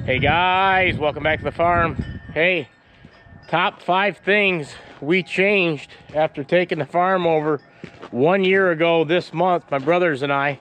Hey guys, welcome back to the farm. Hey, top 5 things we changed after taking the farm over 1 year ago this month, my brothers and I.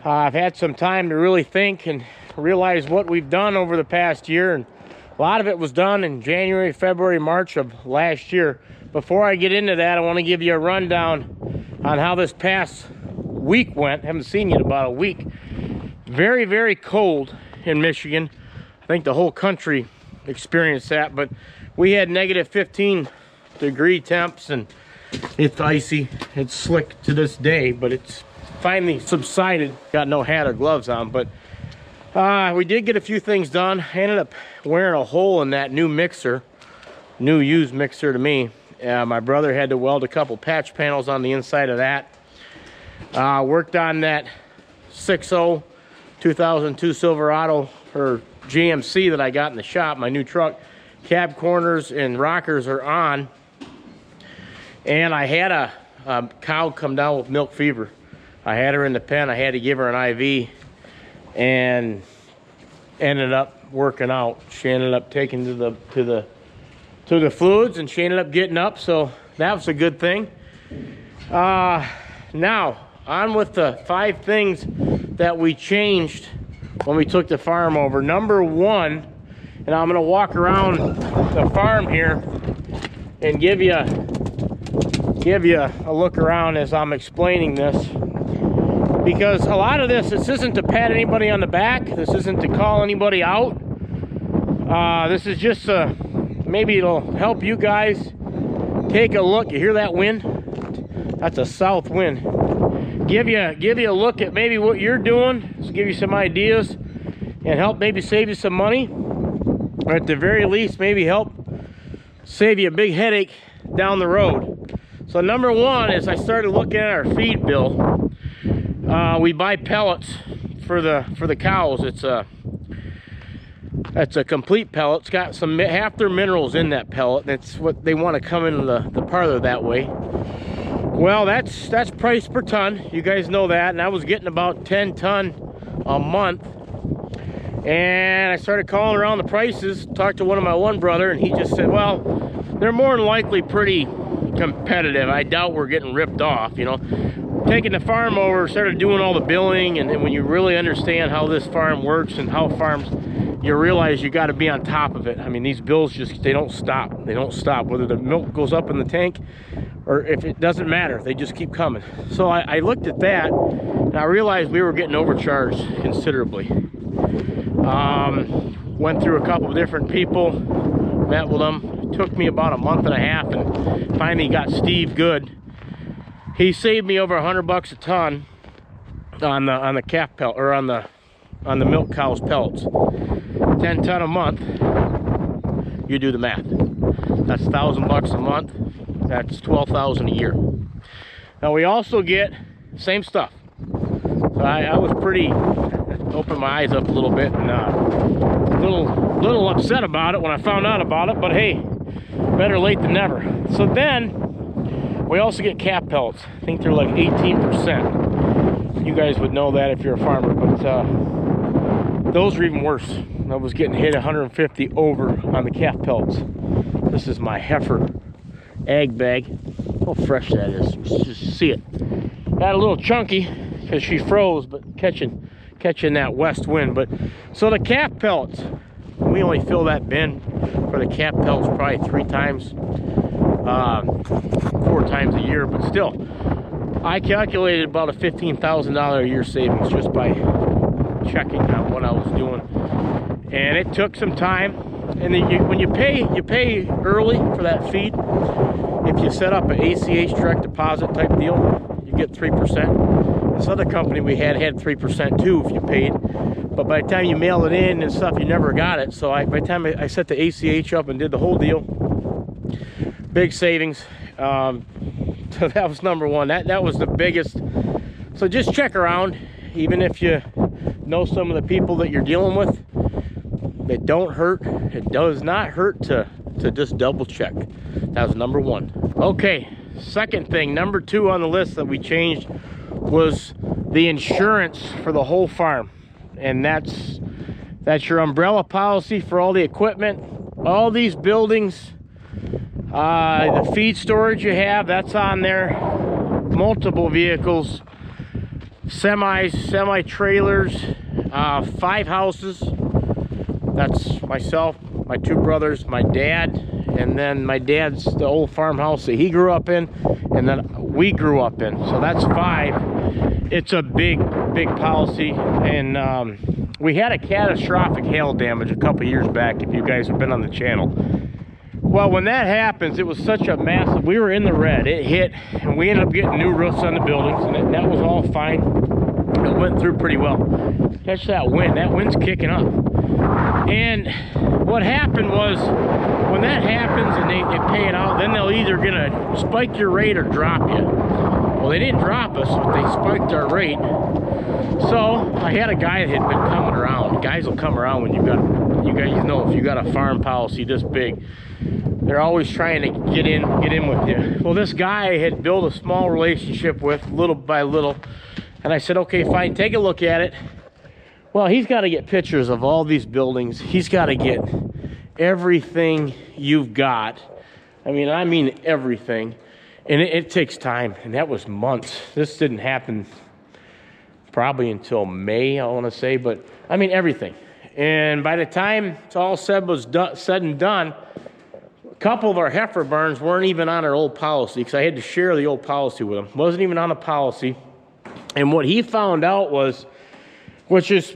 I've had some time to really think and realize what we've done over the past year, and a lot of it was done in January, February, March of last year. Before I get into that, I want to give you a rundown on how this past week went. Haven't seen you in about a week. Very, very cold in Michigan. I think the whole country experienced that, but we had negative 15 degree temps, and it's icy. It's slick to this day, but it's finally subsided. Got no hat or gloves on, but we did get a few things done. I ended up wearing a hole in that new mixer, new used mixer to me. My brother had to weld a couple patch panels on the inside of that. Worked on that 6.0 2002 Silverado or GMC that I got in the shop, my new truck. Cab corners and rockers are on, and I had a cow come down with milk fever. I had her in the pen. I had to give her an IV, and ended up working out. She ended up taking to the fluids, and she ended up getting up, so that was a good thing. Now on with the 5 things that we changed when we took the farm over. Number 1, and I'm going to walk around the farm here and give you a look around as I'm explaining this, because a lot of this isn't to pat anybody on the back. This isn't to call anybody out. This is just maybe it'll help you guys take a look. You hear that wind? That's a south wind. Give you a look at maybe what you're doing, just give you some ideas and help maybe save you some money, or at the very least maybe help save you a big headache down the road. So number 1 is I started looking at our feed bill. We buy pellets for the cows. It's a complete pellet. It's got some half their minerals in that pellet, and it's what they want to come into the parlor that way. Well, that's price per ton. You guys know that. And I was getting about 10 ton a month. And I started calling around the prices, talked to one brother, and he just said, well, they're more than likely pretty competitive. I doubt we're getting ripped off, you know. Taking the farm over, started doing all the billing, and then when you really understand how this farm works and how farms, you realize you got to be on top of it. I mean, these bills just, they don't stop. They don't stop. Whether the milk goes up in the tank or if it doesn't matter, they just keep coming. So I looked at that, and I realized we were getting overcharged considerably. Went through a couple of different people, met with them. It took me about a month and a half, and finally got Steve Good. He saved me over $100 a ton on the calf pellet, or on the milk cow's pellets. 10 ton a month. You do the math. That's $1,000 a month. That's $12,000 a year. Now we also get same stuff. So I was pretty opened my eyes up a little bit, and a little upset about it when I found out about it. But hey, better late than never. So then we also get calf pellets. I think they're like 18%. You guys would know that if you're a farmer, but those are even worse. I was getting hit 150 over on the calf pellets. This is my heifer ag bag. How fresh that is. Just see it. Got a little chunky because she froze, but catching that west wind. But so the calf pellets, we only fill that bin for the calf pellets probably 4 times a year, but still, I calculated about a $15,000 a year savings just by checking out what I was doing. And it took some time. And then when you pay early for that feed. If you set up an ACH direct deposit type deal, you get 3%. This other company we had 3% too if you paid. But by the time you mail it in and stuff, you never got it. So by the time I set the ACH up and did the whole deal, big savings. So that was number 1. That was the biggest. So just check around, even if you know some of the people that you're dealing with. It don't hurt. It does not hurt to just double check. That was number 1. Okay, second thing, number 2 on the list that we changed was the insurance for the whole farm. And that's That's your umbrella policy for all the equipment. All these buildings, the feed storage you have, that's on there. Multiple vehicles, semis, semi-trailers, 5 houses. That's myself, my 2 brothers, my dad, and then my dad's the old farmhouse that he grew up in, and then we grew up in. So that's 5. It's a big policy. And we had a catastrophic hail damage a couple years back, if you guys have been on the channel. Well, when that happens, it was such a massive, we were in the red. It hit, and we ended up getting new roofs on the buildings, and that was all fine. It went through pretty well. Catch that wind. That wind's kicking up. And what happened was, when that happens and they pay it out, then they'll either gonna spike your rate or drop you. Well, they didn't drop us, but they spiked our rate. So I had a guy that had been coming around. Guys will come around when you guys know, if you got a farm policy this big, they're always trying to get in with you. Well, this guy I had built a small relationship with, little by little, and I said, okay, fine, take a look at it. Well, he's got to get pictures of all these buildings. He's got to get everything you've got. I mean everything. And it takes time, and that was months. This didn't happen probably until May, I want to say, but I mean everything. And by the time it's all said and done, a couple of our heifer barns weren't even on our old policy, because I had to share the old policy with him. Wasn't even on a policy. And what he found out was, which is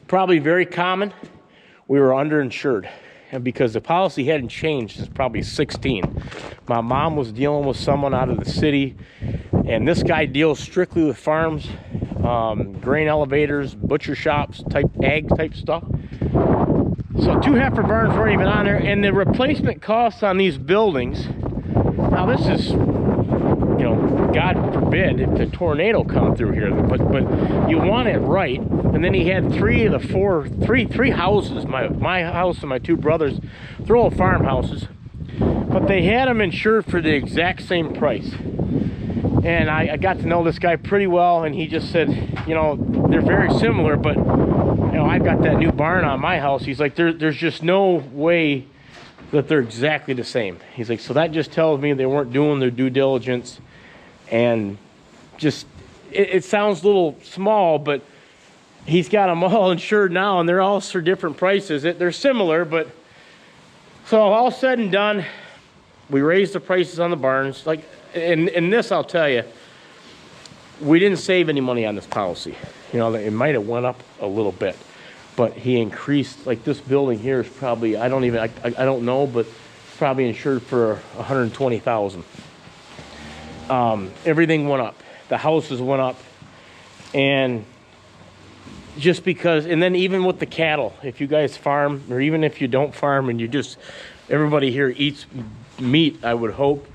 probably very common, we were underinsured. And because the policy hadn't changed since probably 16. My mom was dealing with someone out of the city, and this guy deals strictly with farms, grain elevators, butcher shops, ag type stuff. So 2 heifer barns weren't even on there, and the replacement costs on these buildings. Now this is, you know, God forbid if the tornado come through here, but you want it right. And then he had 3 of the 4, three houses, my house and my 2 brothers, they're all farmhouses, but they had them insured for the exact same price. And I got to know this guy pretty well, and he just said, you know, they're very similar, but you know, I've got that new barn on my house. He's like, there's just no way that they're exactly the same. He's like, so that just tells me they weren't doing their due diligence. And just, it sounds a little small, but he's got them all insured now, and they're all for different prices. They're similar, but so all said and done, we raised the prices on the barns. Like, in this, I'll tell you, we didn't save any money on this policy. You know, it might have went up a little bit, but he increased, like this building here is probably, I don't know, but probably insured for $120,000. Everything went up. The houses went up, and just because, and then even with the cattle, if you guys farm, or even if you don't farm and you just, everybody here eats meat, I would hope,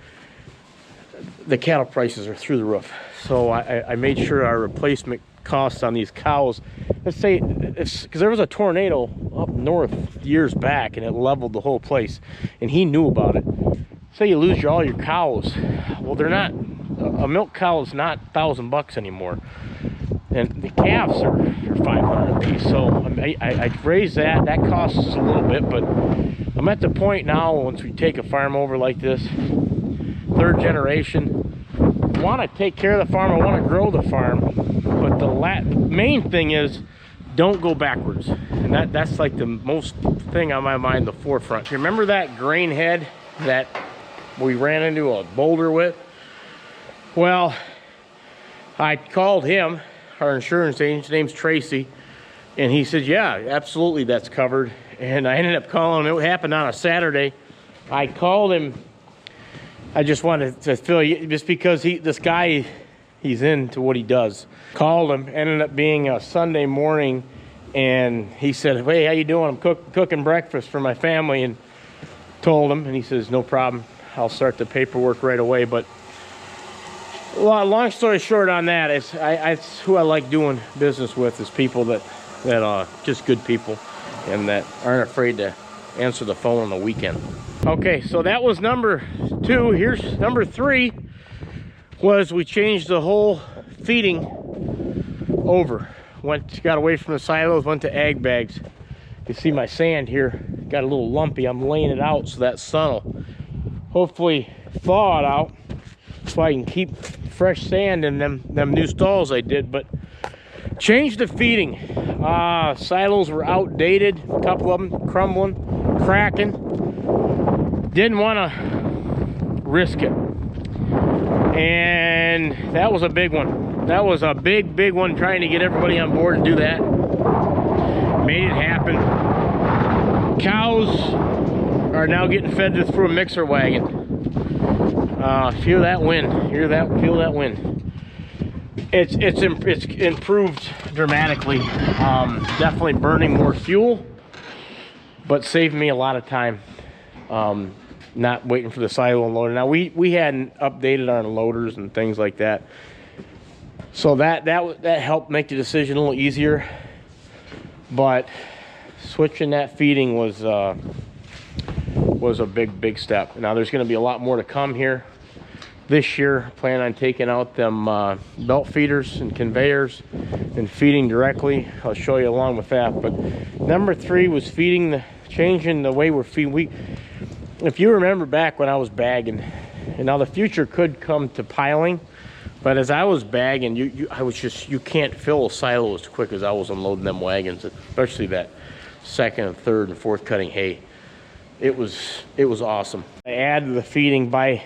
the cattle prices are through the roof. So I made sure our replacement costs on these cows, let's say, because there was a tornado up north years back and it leveled the whole place, and he knew about it. Say you lose all your cows, well, they're not, a milk cow is not $1,000 anymore, and the calves are $500 a piece. So I raised that costs us a little bit, but I'm at the point now, once we take a farm over like this, 3rd generation, I want to take care of the farm, I want to grow the farm, but the main thing is don't go backwards. And that's like the most thing on my mind, the forefront. You remember that grain head that we ran into a boulder with? Well, I called him, our insurance agent, his name's Tracy, and he said, yeah, absolutely, that's covered. And I ended up calling him. It happened on a Saturday. I called him. I just wanted to fill you, just because this guy, he's into what he does. Called him, ended up being a Sunday morning, and he said, hey, how you doing? I'm cooking breakfast for my family, and told him, and he says, no problem, I'll start the paperwork right away. But long story short on that, it's who I like doing business with, is people that just good people, and that aren't afraid to answer the phone on the weekend. Okay, so that was number 2. Here's number 3, was we changed the whole feeding over. Got away from the silos, went to ag bags. You see my sand here got a little lumpy. I'm laying it out so that sun will hopefully thaw it out so I can keep fresh sand in them new stalls I did. But changed the feeding. Silos were outdated, a couple of them crumbling, cracking. Didn't want to risk it, and that was a big one. That was a big one, trying to get everybody on board and do that. Made it happen. Cows are now getting fed through a mixer wagon. Feel that wind. Feel that wind. It's improved dramatically. Definitely burning more fuel, but saved me a lot of time. Not waiting for the silo unloader. Now we hadn't updated our loaders and things like that, so that helped make the decision a little easier. But switching that feeding was a big step. Now there's going to be a lot more to come here this year. Plan on taking out them belt feeders and conveyors and feeding directly. I'll show you along with that. But number 3 was changing the way we're feeding. If you remember back when I was bagging, and now the future could come to piling, but as I was bagging, you can't fill a silo as quick as I was unloading them wagons, especially that second and third and fourth cutting hay. It was awesome. I added the feeding by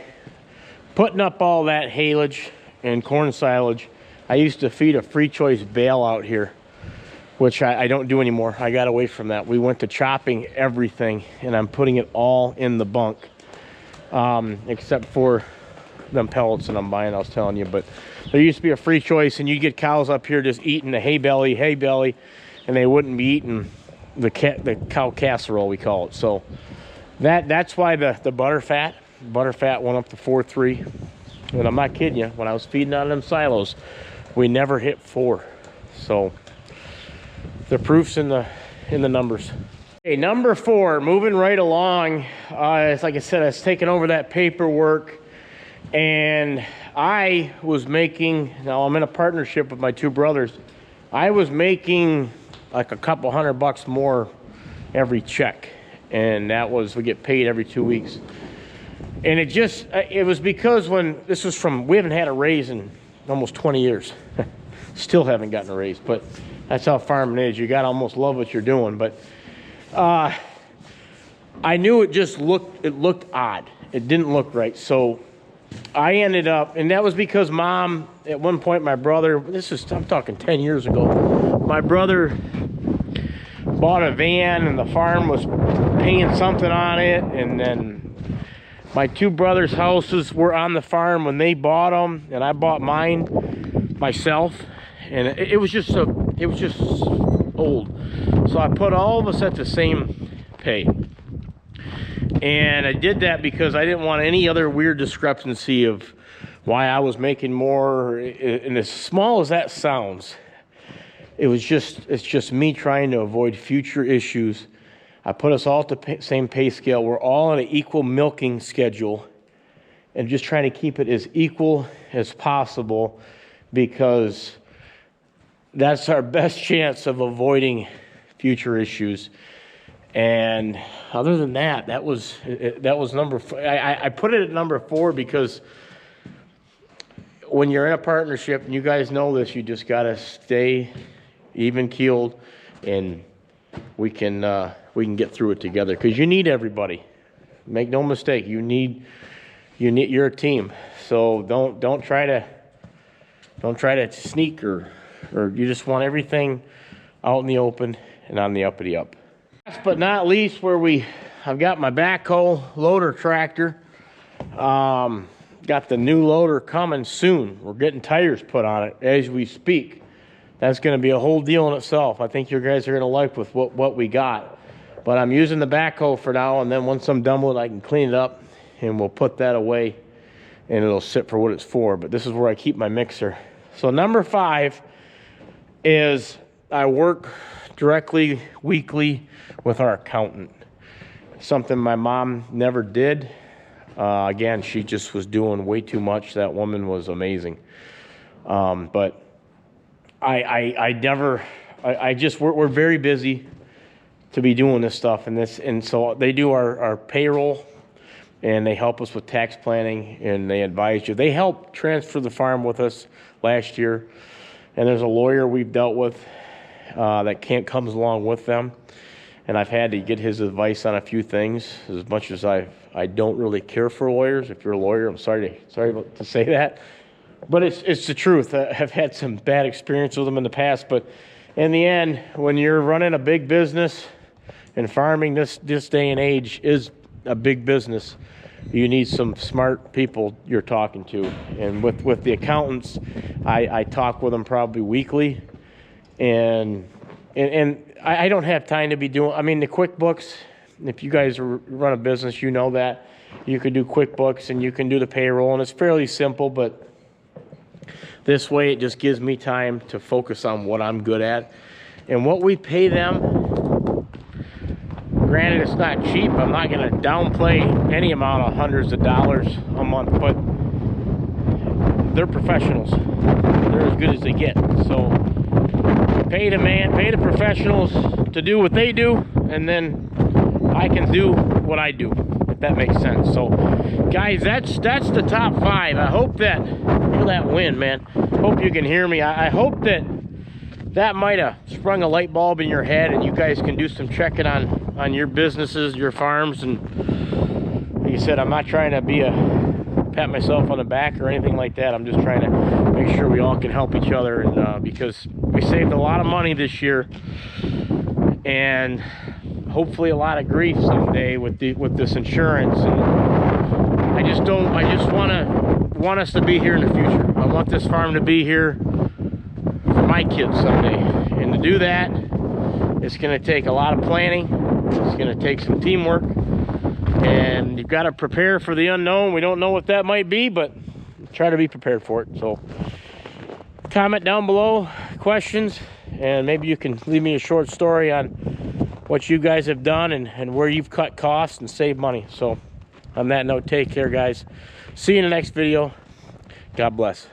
putting up all that haylage and corn silage. I used to feed a free choice bale out here, which I don't do anymore. I got away from that. We went to chopping everything, and I'm putting it all in the bunk, except for them pellets that I'm buying, I was telling you. But there used to be a free choice, and you get cows up here just eating the hay belly, and they wouldn't be eating the cow casserole, we call it. So that's why the butter fat went up to 4.3. And I'm not kidding you, when I was feeding out of them silos, we never hit 4. So the proof's in the numbers. Okay, number 4, moving right along. It's like I said, I was taking over that paperwork, and I was making, now I'm in a partnership with my 2 brothers. I was making like a couple $100 more every check, and that was, we get paid every 2 weeks. And it was because when this was we haven't had a raise in almost 20 years. Still haven't gotten a raise, but that's how farming is. You gotta almost love what you're doing. But I knew it looked odd. It didn't look right. So I ended up, and that was because Mom, at one point, my brother, I'm talking 10 years ago, my brother bought a van, and the farm was paying something on it, and then my 2 brothers' houses were on the farm when they bought them, and I bought mine myself, and it was just old. So I put all of us at the same pay. And I did that because I didn't want any other weird discrepancy of why I was making more. And as small as that sounds, it's just me trying to avoid future issues. I put us all at the same pay scale. We're all on an equal milking schedule, and just trying to keep it as equal as possible, because that's our best chance of avoiding future issues. And other than that, that was number 4. I put it at number 4 because when you're in a partnership, and you guys know this, you just got to stay even keeled, and we can get through it together, because you need everybody. Make no mistake, you're a team. So don't try to sneak or you just want everything out in the open and on the uppity up. Last but not least, I've got my backhoe loader tractor. Got the new loader coming soon. We're getting tires put on it as we speak. That's going to be a whole deal in itself. I think you guys are going to like with what we got. But I'm using the backhoe for now, and then once I'm done with it, I can clean it up, and we'll put that away, and it'll sit for what it's for. But this is where I keep my mixer. So number 5 is I work directly weekly with our accountant. Something my mom never did. Again, she just was doing way too much. That woman was amazing. But we're very busy. to be doing this stuff. And so they do our payroll, and they help us with tax planning, and they advise you. They helped transfer the farm with us last year, and there's a lawyer we've dealt with that comes along with them, and I've had to get his advice on a few things. As much as I don't really care for lawyers. If you're a lawyer, I'm sorry to say that, but it's the truth. I've had some bad experience with them in the past, but in the end, when you're running a big business, and farming this day and age is a big business, you need some smart people you're talking to. And with the accountants, I talk with them probably weekly, and I don't have time to be doing, I mean, the QuickBooks, if you guys run a business, you know that. You can do QuickBooks and you can do the payroll, and it's fairly simple, but this way it just gives me time to focus on what I'm good at. And what we pay them, granted, it's not cheap. I'm not going to downplay any amount of hundreds of dollars a month, but they're professionals. They're as good as they get. So pay the professionals to do what they do, and then I can do what I do, if that makes sense. So guys, that's the top 5. I hope that, look at that wind, man. Hope you can hear me. I hope that might have sprung a light bulb in your head, and you guys can do some checking on your businesses, your farms. And like you said, I'm not trying to pat myself on the back or anything like that. I'm just trying to make sure we all can help each other, and because we saved a lot of money this year, and hopefully a lot of grief someday with this insurance. And I just want us to be here in the future. I want this farm to be here for my kids someday, and to do that, it's going to take a lot of planning. It's going to take some teamwork, and you've got to prepare for the unknown. We don't know what that might be, but try to be prepared for it. So comment down below questions, and maybe you can leave me a short story on what you guys have done and where you've cut costs and saved money. So on that note, take care, guys. See you in the next video. God bless.